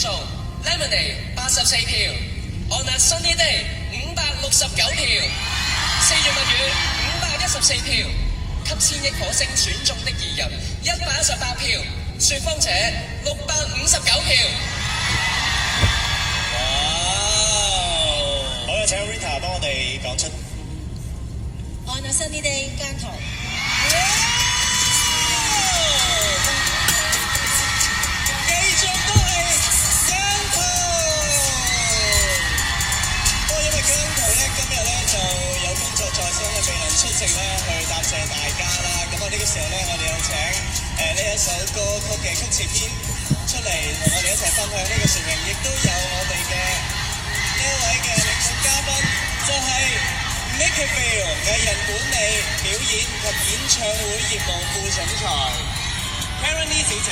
數 Lemonade 84票 On a Sunny Day 569票4月物語514票給千億火星選中的異人118票說謊者659票。好啦，請 Rita 幫我哋講出 On a Sunny Day 姜濤。繼續都係姜濤。不過因為姜濤咧今日咧就有工作在身，未能出席咧去答謝大家啦。咁啊呢個時候咧，我哋有請呢一首歌曲嘅曲詞編出嚟同我哋一齊分享呢個傳承，亦都有我哋嘅呢一位嘅領獎嘉賓，就係 Nickyville 藝人管理、表演及演唱會業務副總裁 Karen Lee 小姐。